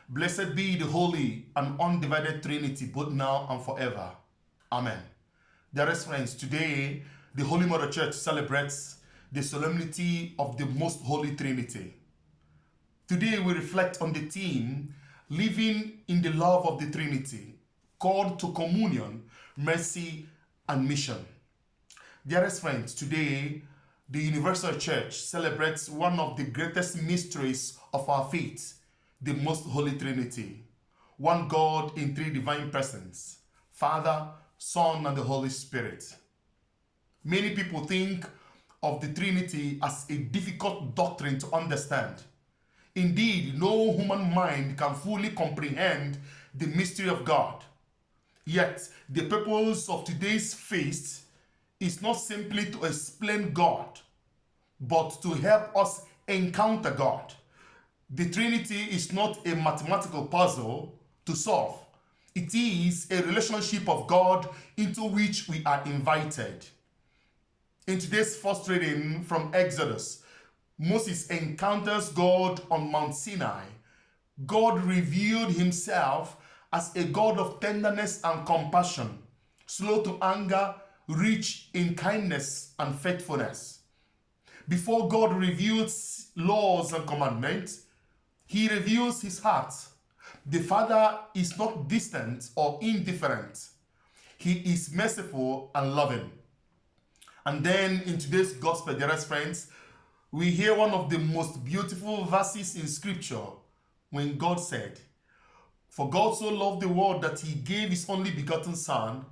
Blessed be the Holy and Undivided Trinity, both now and forever. Amen. Dearest friends, today the Holy Mother Church celebrates the Solemnity of the Most Holy Trinity. Today we reflect on the theme, Living in the Love of the Trinity, called to communion, mercy, and mission. Dearest friends, today the Universal Church celebrates one of the greatest mysteries of our faith, the Most Holy Trinity, one God in three divine persons, Father, Son, and the Holy Spirit. Many people think of the Trinity as a difficult doctrine to understand. Indeed, no human mind can fully comprehend the mystery of God. Yet, the purpose of today's feast is not simply to explain God, but to help us encounter God. The Trinity is not a mathematical puzzle to solve. It is a relationship of God into which we are invited. In today's first reading from Exodus, Moses encounters God on Mount Sinai. God revealed himself as a God of tenderness and compassion, slow to anger, rich in kindness and faithfulness. Before God reveals laws and commandments, he reveals his heart. The Father is not distant or indifferent. He is merciful and loving. And then in today's gospel, dearest friends, we hear one of the most beautiful verses in scripture when God said, "For God so loved the world that he gave his only begotten Son."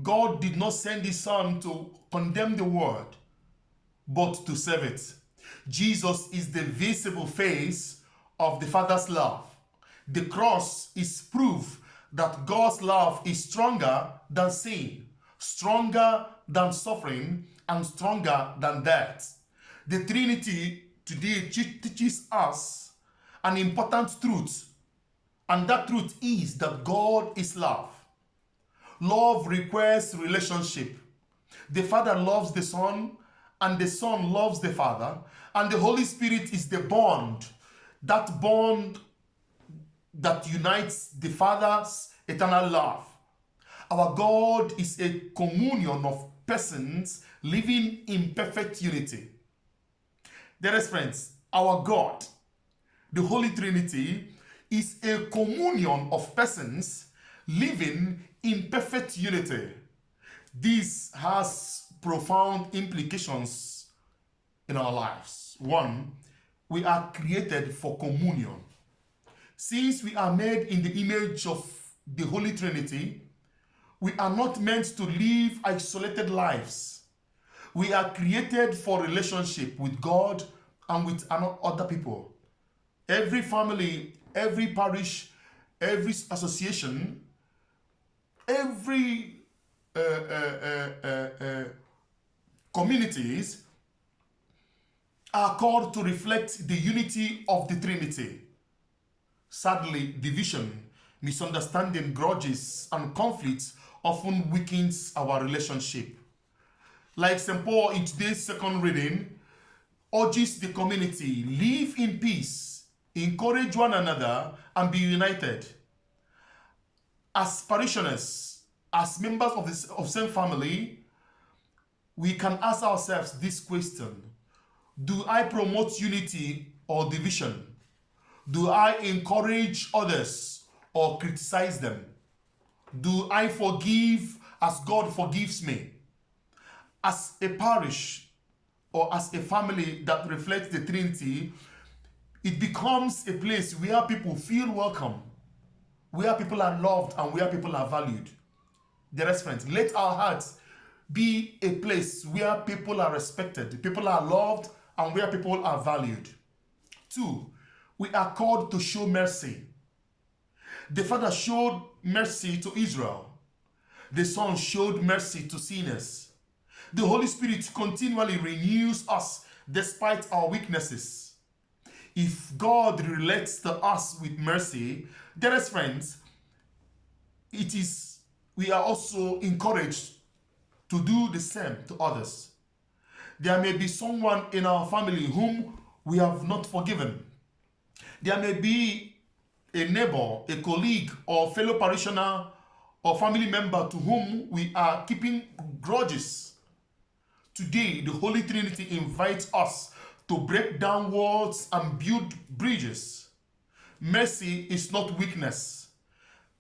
God did not send his Son to condemn the world, but to serve it. Jesus is the visible face of the Father's love. The cross is proof that God's love is stronger than sin, stronger than suffering, and stronger than death. The Trinity today teaches us an important truth, and that truth is that God is love. Love requires relationship. The Father loves the Son, and the Son loves the Father, and the Holy Spirit is the bond that unites the Father's eternal love. Our God is a communion of persons living in perfect unity. Dearest friends, our God, the Holy Trinity, is a communion of persons living in perfect unity. This has profound implications in our lives. One, we are created for communion. Since we are made in the image of the Holy Trinity, we are not meant to live isolated lives. We are created for relationship with God and with other people. Every family, every parish, every association, every communities are called to reflect the unity of the Trinity. Sadly, division, misunderstanding, grudges, and conflicts often weakens our relationship. Like St. Paul in today's second reading urges the community, live in peace, encourage one another, and be united. As parishioners, as members of the same family, we can ask ourselves this question: do I promote unity or division? Do I encourage others or criticize them? Do I forgive as God forgives me? As a parish or as a family that reflects the Trinity, it becomes a place where people feel welcome, where people are loved, and where people are valued. Dearest friends, let our hearts be a place where people are respected, people are loved, and where people are valued. Two, we are called to show mercy. The Father showed mercy to Israel. The Son showed mercy to sinners. The Holy Spirit continually renews us despite our weaknesses. If God relates to us with mercy, dearest friends, we are also encouraged to do the same to others. There may be someone in our family whom we have not forgiven. There may be a neighbor, a colleague, or fellow parishioner or family member to whom we are keeping grudges. Today, the Holy Trinity invites us to break down walls and build bridges. Mercy is not weakness.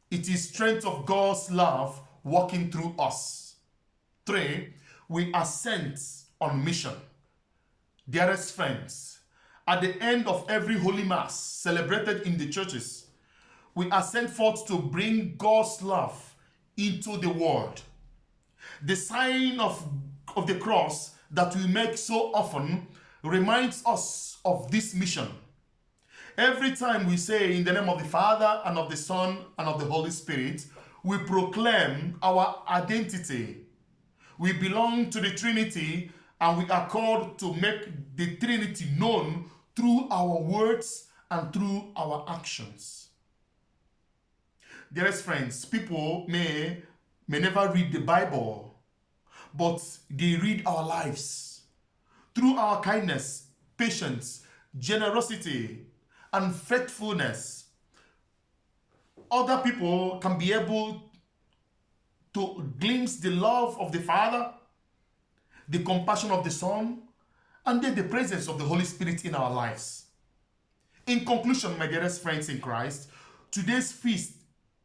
It is strength of God's love working through us. 3. We are sent on mission. Dearest friends, at the end of every Holy Mass celebrated in the churches, we are sent forth to bring God's love into the world. The sign of the cross that we make so often reminds us of this mission. Every time we say in the name of the Father and of the Son and of the Holy Spirit, we proclaim our identity. We belong to the Trinity, and we are called to make the Trinity known through our words and through our actions. Dearest friends, people may never read the Bible, but they read our lives. Through our kindness, patience, generosity, and faithfulness, other people can be able to glimpse the love of the Father, the compassion of the Son, and then the presence of the Holy Spirit in our lives. In conclusion, my dearest friends in Christ, today's feast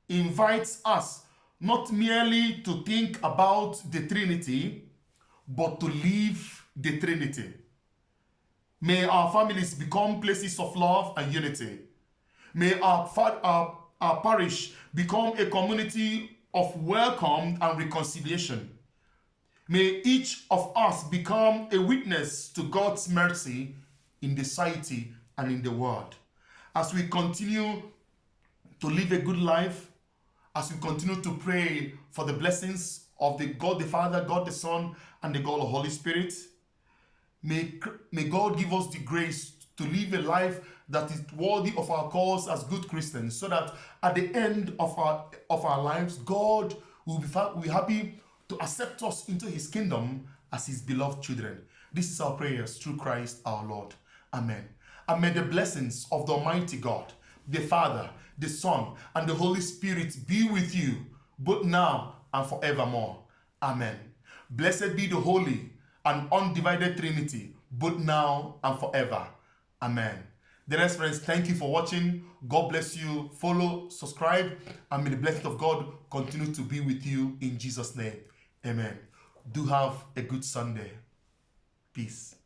invites us not merely to think about the Trinity, but to live the Trinity. May our families become places of love and unity. May our parish become a community of welcome and reconciliation. May each of us become a witness to God's mercy in the society and in the world. As we continue to live a good life, as we continue to pray for the blessings of the God the Father, God the Son, and the God the Holy Spirit, may God give us the grace to live a life that is worthy of our cause as good Christians, so that at the end of our lives, God will be happy to accept us into his kingdom as his beloved children. This is our prayers through Christ our Lord. Amen. And may the blessings of the Almighty God, the Father, the Son, and the Holy Spirit be with you, both now and forevermore. Amen. Blessed be the Holy and undivided Trinity, both now and forever. Amen. Dearest friends, thank you for watching. God bless you. Follow, subscribe, and may the blessing of God continue to be with you in Jesus' name. Amen. Do have a good Sunday. Peace.